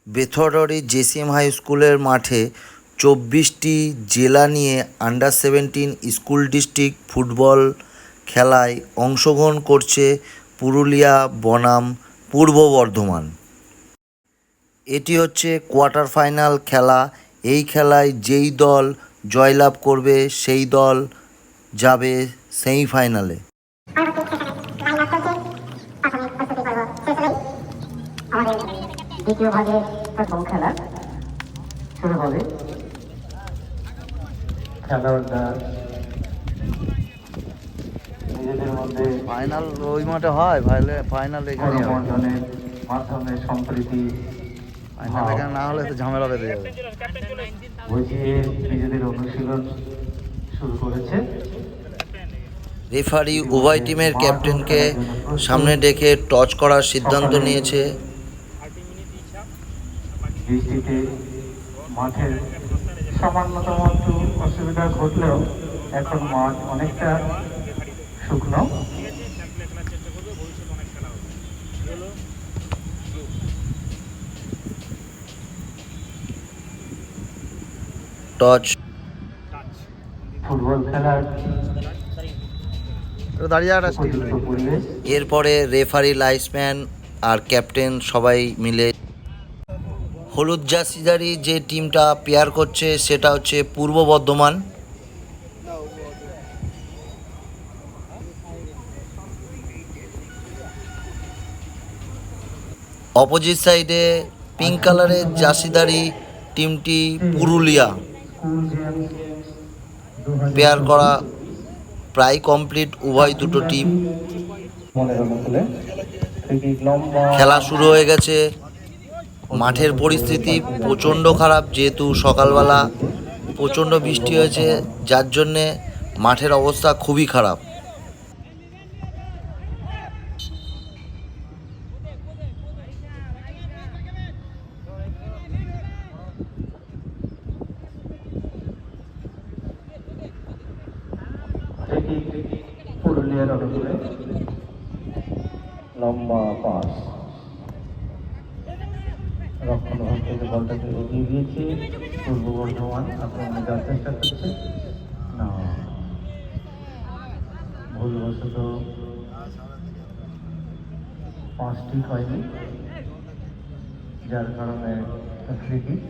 বেথরডি জেসিএম high স্কুলের মাঠে ২৪টি জেলা নিয়ে আন্ডার-17 স্কুল ডিস্ট্রিক্ট ফুটবল খেলায় অংশগ্রহণ করছে পুরুলিয়া বনাম পূর্ব বর্ধমান। এটি হচ্ছে কোয়ার্টার ফাইনাল খেলা। এই খেলায় যেই দল জয়লাভ করবে সেই দল যাবে সেমিফাইনালে। দ্বিতীয় ভাগে প্রথম খেলা শুরু হবে। খেলোয়াড়রা নিজেদের মধ্যে ফাইনাল ওই মাঠে হয়, ফাইনাল এখানে বন্ধনের মাধ্যমে সম্প্রীতি ফাইনাল এখানে না হলে তো ঝামেলা বেঁধে যাবে। বুঝিয়ে নিজেদের অনুশীলন শুরু করেছে। রেফারি উভয় টিমের ক্যাপ্টেনকে সামনে ডেকে টচ করার সিদ্ধান্ত নিয়েছে। বৃষ্টিতে মাঠের সামান্যতম একটু অসুবিধা ঘটলেও এখন মাঠ অনেকটা শুকনো। টচ ফুটবল খেলার এরপরে রেফারি, লাইন্সম্যান আর ক্যাপ্টেন সবাই মিলে হলুদ জার্সিধারী যে টিমটা পেয়ার করছে সেটা হচ্ছে পূর্ব বর্ধমান। অপোজিট সাইডে পিঙ্ক কালারের জার্সিধারী টিমটি পুরুলিয়া। পেয়ার করা প্রায় কমপ্লিট উভয় দুটো টিম। খেলা শুরু হয়ে গেছে। মাঠের পরিস্থিতি প্রচণ্ড খারাপ, যেহেতু সকালবেলা প্রচণ্ড বৃষ্টি হয়েছে, যার জন্যে মাঠের অবস্থা খুবই খারাপ। পুরুলিয়ার অনুকূলে লম্বা পাস, রক্ষণভাগ থেকে বলটাকে এগিয়ে দিয়েছে পূর্ব বর্ধমান। আক্রমণে যাওয়ার চেষ্টা করছে না, ভুলবশত পাঁচটি হয়নি, যার কারণে ফ্রি কিক।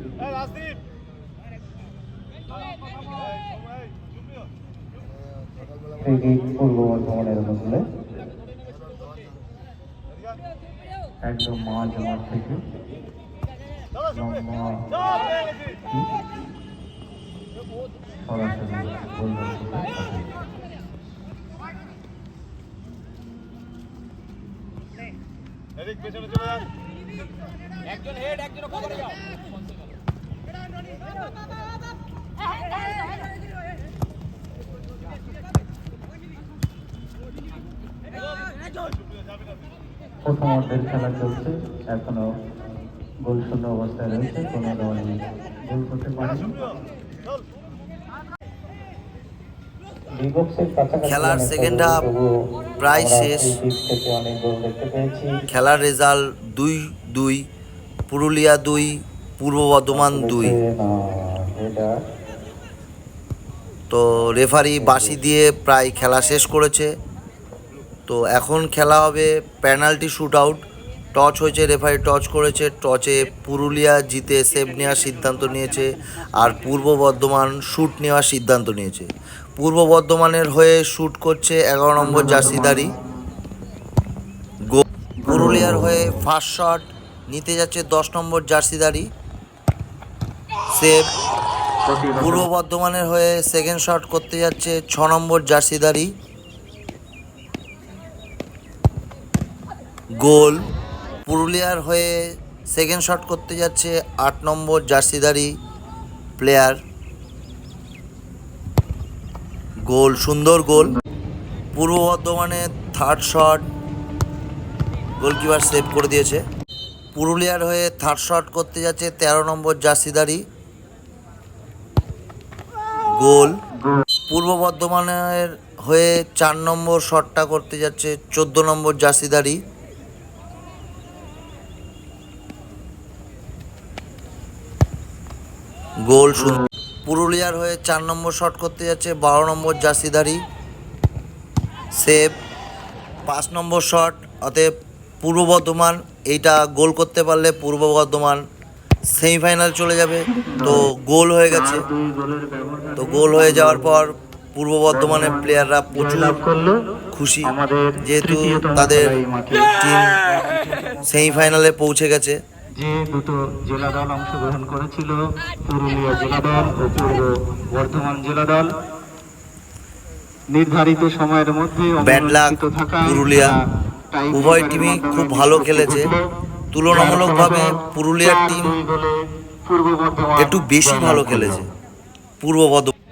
পূর্ব বর্ধমানের অনুকূলে একদম মাঝ মাঠ থেকে সরাসরি একজন হেড একজন কভারে যাও। প্রথম অর্ধের খেলা চলছে, এখনো গোল শূন্য অবস্থায় রয়েছে, কোনো দলই গোল করতে পারেনি। খেলার সেকেন্ড হাফ প্রায় শেষ। খেলার রেজাল্ট 2-2, পুরুলিয়া 2, পূর্ব বর্ধমান 2। তো রেফারি বাঁশি দিয়ে প্রায় খেলা শেষ করেছে। তো এখন খেলা হবে পেনাল্টি শ্যুট আউট। টচ হয়েছে, রেফারি টচ করেছে। টচে পুরুলিয়া জিতে সেভ নেওয়ার সিদ্ধান্ত নিয়েছে, আর পূর্ব বর্ধমান শ্যুট নেওয়ার সিদ্ধান্ত নিয়েছে। পূর্ব বর্ধমানের হয়ে শ্যুট করছে 11 নম্বর জার্সিধারী। পুরুলিয়ার হয়ে ফার্স্ট শট নিতে যাচ্ছে 10 নম্বর জার্সিধারী, সেভ। পূর্ব বর্ধমানের হয়ে সেকেন্ড শট করতে যাচ্ছে 6 নম্বর জার্সিধারী, গোল। পুরুলিয়ার হয়ে সেকেন্ড শট করতে যাচ্ছে 8 নম্বর জার্সিধারী প্লেয়ার, গোল, সুন্দর গোল। পূর্ব বর্ধমানের থার্ড শট গোলকিপার সেভ করে দিয়েছে। পুরুলিয়ার হয়ে থার্ড শট করতে যাচ্ছে 13 নম্বর জার্সিধারী, গোল। পূর্ব বর্ধমানের হয়ে 4 নম্বর শটটা করতে যাচ্ছে 14 নম্বর জার্সিধারী, গোল সুন্দর। পুরুলিয়ার হয়ে 4 নম্বর শট করতে যাচ্ছে 12 নম্বর জার্সিধারী, সেভ। 5 নম্বর শট, অতএব পূর্ব বর্ধমান এইটা গোল করতে পারলে পূর্ব বর্ধমান সেমিফাইনাল চলে যাবে। তো গোল হয়ে গেছে। তো গোল হয়ে যাওয়ার পর পূর্ব বর্ধমানের প্লেয়াররা প্রচুর খুশি, যেহেতু তাদের টিম সেমিফাইনালে পৌঁছে গেছে। যে দুটো জেলা দল অংশগ্রহণ করেছিল, পুরুলিয়া জেলা দল ও পূর্ব বর্ধমান জেলা দল, নির্ধারিত সময়ের মধ্যে ব্যাড লাক অমীমাংসিত থাকায় পুরুলিয়া, টাই উভয় ব্রেকারের টিমই মাধ্যমে খুব ভালো নিষ্পত্তি খেলেছে। ঘটল। তুলনামূলকভাবে পুরুলিয়ার টিম পূর্ব বর্ধমান একটু বেশি ভালো খেলেছে পূর্ব বর্ধমান।